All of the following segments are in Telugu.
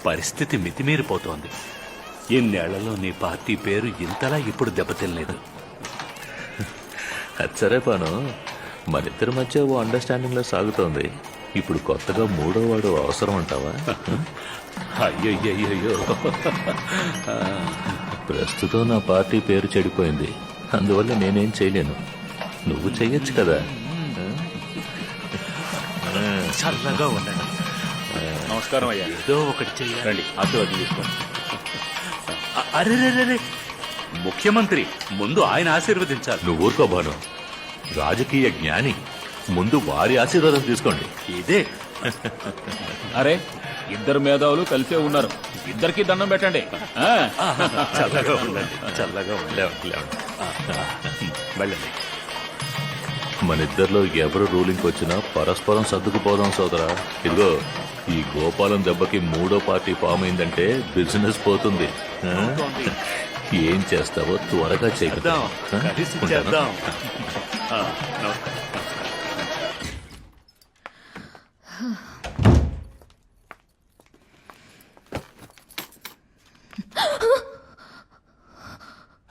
పరిస్థితి మితిమీరిపోతోంది. ఇన్నేళ్లలో నీ పార్టీ పేరు ఇంతలా ఇప్పుడు దెబ్బతినలేదు. అది సరే పాను, మనిద్దరి మధ్య ఓ అండర్స్టాండింగ్ లో సాగుతోంది. ఇప్పుడు కొత్తగా మూడో వాడు అవసరం అంటావా? అయ్యయ్యో, ప్రస్తుతం నా పార్టీ పేరు చెడిపోయింది, అందువల్ల నేనేం చేయలేను. నువ్వు చెయ్యొచ్చు కదా. చల్లగా ఉండండి. నమస్కారం అయ్యా. ఏదో ఒకటి చెయ్యాలి. రండి, అటు అది తీసుకోండి. అరే, ముఖ్యమంత్రి ముందు ఆయన ఆశీర్వదించాలి. నువ్వు ఊరుకో భాను, రాజకీయ జ్ఞాని, ముందు వారి ఆశీర్వాదం తీసుకోండి. ఇదే అరే, ఇద్దరు మేధావులు కలిసే ఉన్నారు, ఇద్దరికి దండం పెట్టండి. చల్లగా ఉండండి, చల్లగా ఉండండి. వెళ్ళండి. మనిద్దరిలో ఎవరు రూలింగ్ వచ్చినా పరస్పరం సర్దుకుపోదాం సోదరా. ఇదిగో, ఈ గోపాలం దెబ్బకి మూడో పార్టీ ఫామ్ అయిందంటే బిజినెస్ పోతుంది. ఏం చేస్తావో త్వరగా చేద్దాం.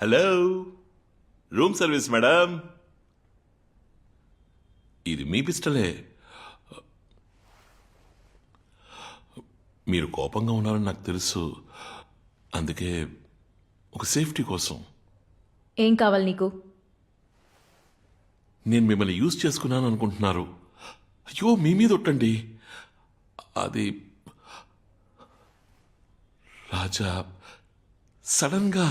Hello, room service madam. ఇది మీ పిస్టలే. మీరు కోపంగా ఉన్నారని నాకు తెలుసు, అందుకే ఒక సేఫ్టీ కోసం ఏం కావాలి నీకు? నేను మిమ్మల్ని యూజ్ చేసుకున్నాను అనుకుంటున్నారు. అయ్యో, మీ మీద ఒట్టండి. అది రాజా సడన్ గా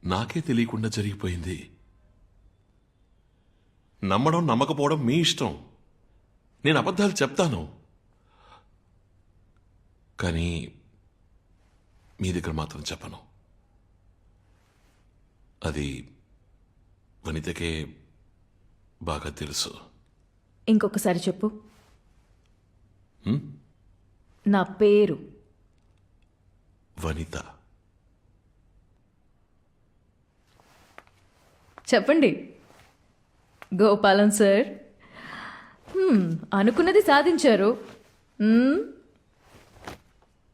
నాకే తెలియకుండా జరిగిపోయింది. నమ్మడం నమ్మకపోవడం మీ ఇష్టం. నేను అబద్ధాలు చెప్తాను, కానీ మీ దగ్గర మాత్రం చెప్పను. అది వనితకే బాగా తెలుసు. ఇంకొకసారి చెప్పు. నా పేరు వనిత. చెప్పండి. గోపాలం సార్, అనుకున్నది సాధించారు.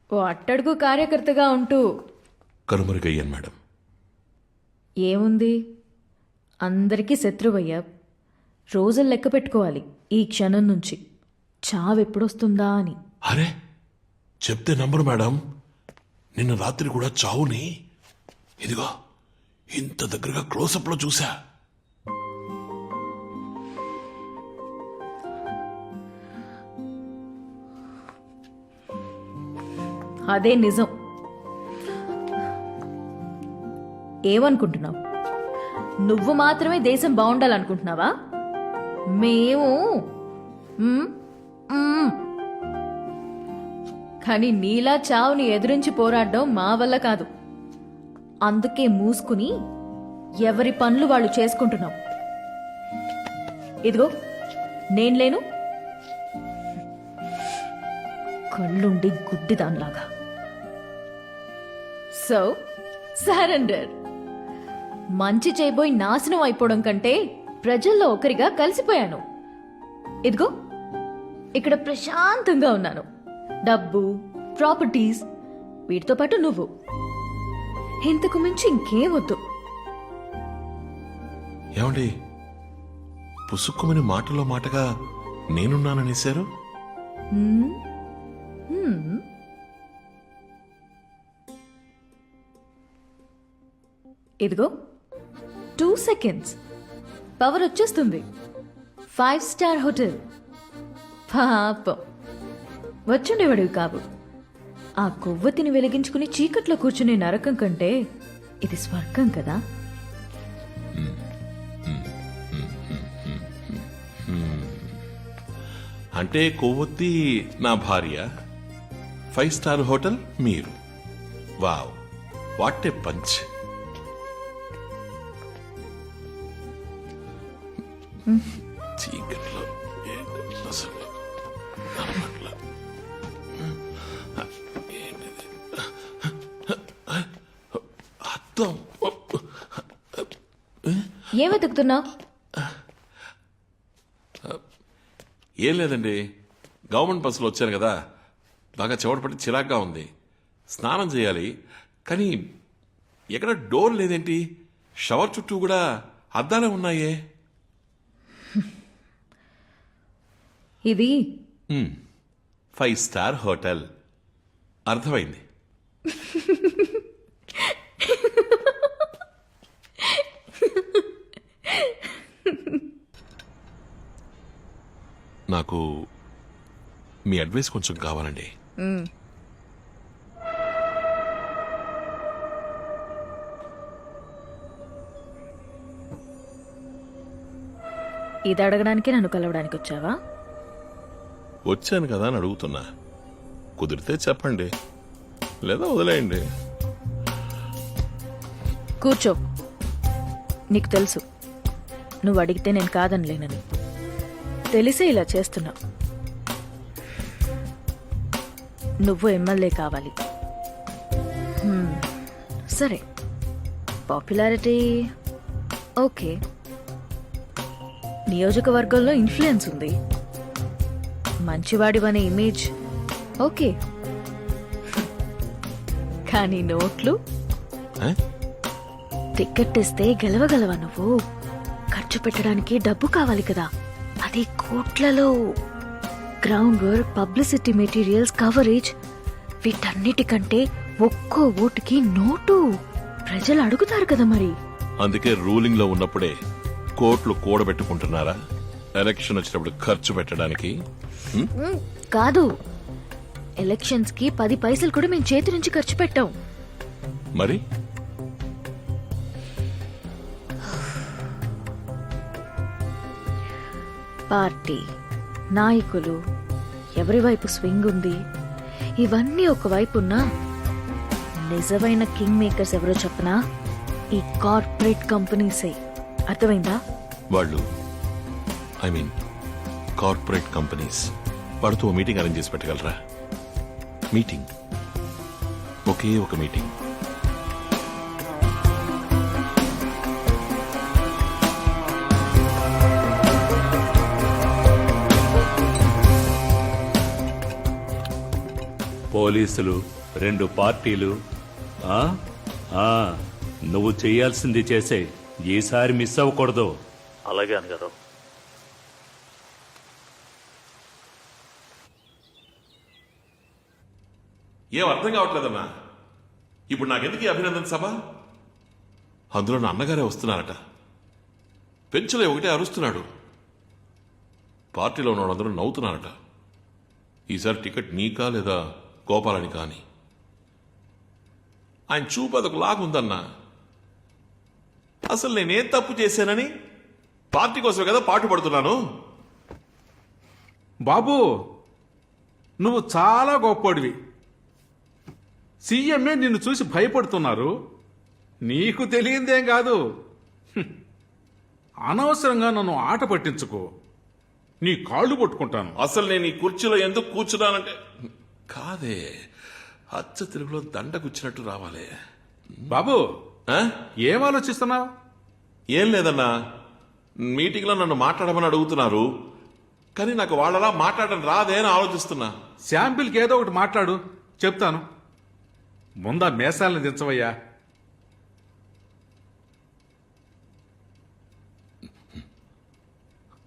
ఓ అట్టడుగు కార్యకర్తగా ఉంటూ కనుమరుగయ్యాను మేడం. ఏముంది, అందరికీ శత్రువయ్యా. రోజులు లెక్క పెట్టుకోవాలి ఈ క్షణం నుంచి, చావెప్పుడొస్తుందా అని. అరే, చెప్తే నంబరు మేడం. నిన్న రాత్రి కూడా చావుని ఇదిగో ఇంత దగ్గరగా క్లోజప్ లో చూసా. అదే నిజం. ఏమనుకుంటున్నావు? నువ్వు మాత్రమే దేశం బాగుండాలనుకుంటున్నావా? మేము కానీ నీలా చావుని ఎదురించి పోరాడడం మా వల్ల కాదు. అందుకే మూసుకుని ఎవరి పనులు వాళ్ళు చేసుకుంటున్నాం. ఇదిగో, నేను లేను, కళ్ళుండి గుడ్డిదాన్లాగా. So surrender. మంచి చేయబోయి నాశనం అయిపోవడం కంటే ప్రజల్లో ఒకరిగా కలిసిపోయాను. ఇదిగో, ఇక్కడ ప్రశాంతంగా ఉన్నాను. డబ్బు, ప్రాపర్టీస్, వీటితో పాటు నువ్వు. ఇంతకు మించి ఇంకేం వద్దు. ఏమండి, పుసుక్కుమని మాటలో మాటగా నేనున్నాననేశారు. ఇదిగో 2 seconds పవర్ వచ్చేస్తుంది. 5-star hotel. పాపం వచ్చుండేవాడివి కావు. ఆ కొవ్వొత్తిని వెలిగించుకుని చీకట్లో కూర్చునే నరకం కంటే ఇది స్వర్గం కదా. అంటే కొవ్వొత్తి నా భార్య, 5 స్టార్ హోటల్ మీరు. Wow, what a punch. చీకట్లో అసలు అర్థం. ఏం వెతుకుతున్నావు? ఏం లేదండి, గవర్నమెంట్ బస్సులో వచ్చాను కదా బాగా చెమట పట్టి చిరాగ్గా ఉంది. స్నానం చేయాలి, కానీ ఎక్కడ డోర్ లేదేంటి? షవర్ చుట్టూ కూడా అద్దాలే ఉన్నాయే. ఇది 5 స్టార్ హోటల్. అర్థమైంది. నాకు మీ అడ్వైస్ కొంచెం కావాలండి. ఇది అడగడానికి నన్ను కలవడానికి వచ్చావా? వచ్చాను కదా అని అడుగుతున్నా. కుదిరితే చెప్పండి, లేదా వదిలేయండి. కూర్చో. నీకు తెలుసు నువ్వు అడిగితే నేను కాదనలేనని. తెలిసే ఇలా చేస్తున్నావు. నువ్వు ఎమ్మెల్యే కావాలి. సరే, పాపులారిటీ ఓకే, నియోజకవర్గంలో ఇన్ఫ్లుయెన్స్ ఉంది, మంచివాడివనే ఇమేజ్ ఓకే, కానీ నోట్లు ఆ? టికెట్ ఇస్తే గెలవగలవా నువ్వు? ఖర్చు పెట్టడానికి డబ్బు కావాలి కదా, అది కోట్లలో. Ground work, publicity materials, coverage, వీటన్నిటికంటే ఒక్కో ఓటుకి నోటు. ప్రజలు అడుగుతారు కదా మరి. అందుకే రూలింగ్ లో ఉన్నప్పుడే కోట్లు కూడబెట్టుకుంటున్నారా ఎలక్షన్ వచ్చినప్పుడు ఖర్చు పెట్టడానికి? కాదు, ఎలక్షన్స్ కి 10 పైసలు కూడా మేము చేతి నుంచి ఖర్చు పెట్టాం. మరి పార్టీ, నాయకులు, ఎవరి వైపు స్వింగ్ ఉంది, ఇవన్నీ ఒకవైపు ఉన్నా నిజమైన కింగ్ మేకర్స్ ఎవరో చెప్పనా? ఈ కార్పొరేట్ కంపెనీసే. అర్థమైందా? వాళ్ళు ఐ మీన్ కార్పొరేట్ కంపెనీస్ వాడితో మీటింగ్ అరేంజ్ చేసి పెట్టగలరా? మీటింగ్, ఒకే ఒక మీటింగ్. పోలీసులు, 2 పార్టీలు. ఆ? ఆ, నువ్వు చేయాల్సింది చేసే. ఈసారి మిస్ అవ్వకూడదు. అలాగే అనగారు. ఏం అర్థం కావట్లేదన్నా. ఇప్పుడు నాకెందుకు ఈ అభినందన సభ? అందులో నా అన్నగారే వస్తున్నారట. పెంచులే ఒకటే అరుస్తున్నాడు. పార్టీలో ఉన్న వాళ్ళందరూ నవ్వుతున్నారట. ఈసారి టికెట్ నీకా లేదా గోపాలని కాని. ఆయన చూపు అదొక లాగుందన్నా. అసలు నేనేం తప్పు చేశానని? పార్టీ కోసమే కదా పాటు పడుతున్నాను. బాబు, నువ్వు చాలా గొప్పడివి. సీఎంఏ నిన్ను చూసి భయపడుతున్నారు. నీకు తెలియందేం కాదు. అనవసరంగా నన్ను ఆట పట్టించుకో. నీ కాళ్ళు పట్టుకుంటాను. అసలు నేను ఈ కుర్చీలో ఎందుకు కూర్చున్నానంటే కాదే, అచ్చ తెలుగులో దండ కూర్చున్నట్టు రావాలి. బాబు, ఆ? ఏం ఆలోచిస్తున్నావు? ఏం లేదన్నా, మీటింగ్లో నన్ను మాట్లాడమని అడుగుతున్నారు, కానీ నాకు వాళ్ళలా మాట్లాడడం రాదే అని ఆలోచిస్తున్నా. శాంపిల్కి ఏదో ఒకటి మాట్లాడు, చెప్తాను. ముందా మేసాలను దించవయ్యా.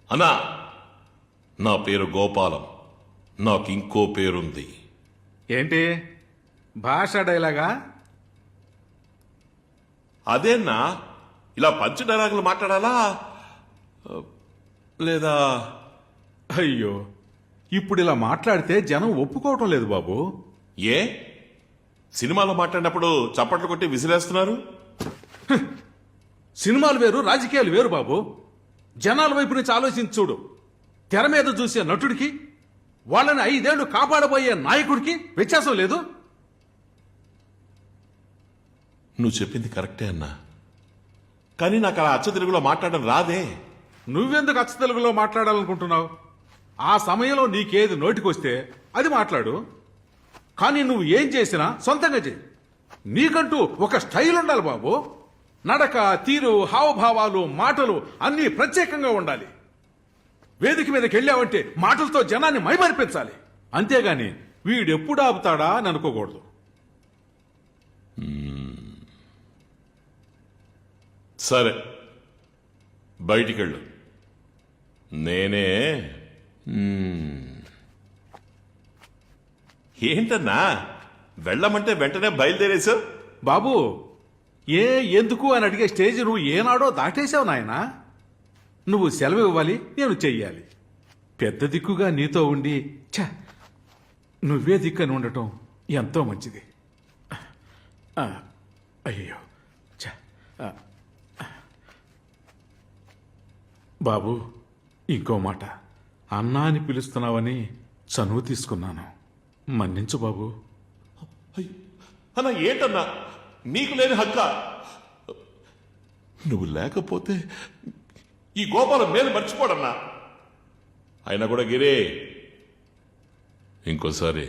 అన్నా, నా పేరు గోపాలం. నాకు ఇంకో పేరుంది. ఏంటి భాషా డైలాగా? అదేనా? ఇలా పంచ డైలాగులు మాట్లాడాలా లేదా? అయ్యో, ఇప్పుడు ఇలా మాట్లాడితే జనం ఒప్పుకోవటం లేదు బాబు. ఏ సినిమాలో మాట్లాడినప్పుడు చప్పట్లు కొట్టి విసిరేస్తున్నారు? సినిమాలు వేరు, రాజకీయాలు వేరు బాబు. జనాల వైపు నుంచి ఆలోచించి చూడు. తెర మీద చూసే నటుడికి, వాళ్ళని 5 ఏళ్లు కాపాడబోయే నాయకుడికి వ్యత్యాసం లేదు. నువ్వు చెప్పింది కరెక్టే అన్నా, కానీ నాకు అలా అచ్చ తెలుగులో మాట్లాడడం రాదే. నువ్వెందుకు అచ్చ తెలుగులో మాట్లాడాలనుకుంటున్నావు? ఆ సమయంలో నీకేది నోటికొస్తే అది మాట్లాడు. కానీ నువ్వు ఏం చేసినా సొంతంగా చేయి. నీకంటూ ఒక స్టైల్ ఉండాలి బాబు. నడక, తీరు, హావభావాలు, మాటలు అన్నీ ప్రత్యేకంగా ఉండాలి. వేదిక మీదకి వెళ్ళావంటే మాటలతో జనాన్ని మైమరిపించాలి. అంతేగాని వీడెప్పుడు ఆపుతాడా అని అనుకోకూడదు. సరే బయటికెళ్ళు. నేనే ఏంటన్నా వెళ్ళమంటే వెంటనే బయలుదేరేశావు? బాబు, ఎందుకు అని అడిగే స్టేజ్ నువ్వు ఏనాడో దాటేశావు నాయనా. నువ్వు సెలవు ఇవ్వాలి, నేను చెయ్యాలి. పెద్ద దిక్కుగా నీతో ఉండి నువ్వే దిక్కని ఉండటం ఎంతో మంచిది. అయ్యో బాబు, ఇంకో మాట. అన్నా అని పిలుస్తున్నావని చనువు తీసుకున్నాను, మన్నించు బాబు. అన్నా ఏంటన్నా నీకు లేని హక్క? నువ్వు లేకపోతే ఈ గోపాలం మేలు మర్చిపోడన్నా. అయినా కూడా గిరే, ఇంకోసారి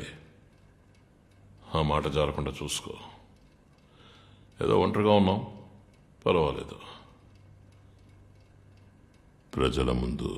ఆ మాట జారకుండా చూసుకో. ఏదో ఒంటరిగా ఉన్నాం, పర్వాలేదు. ప్రజల ముందు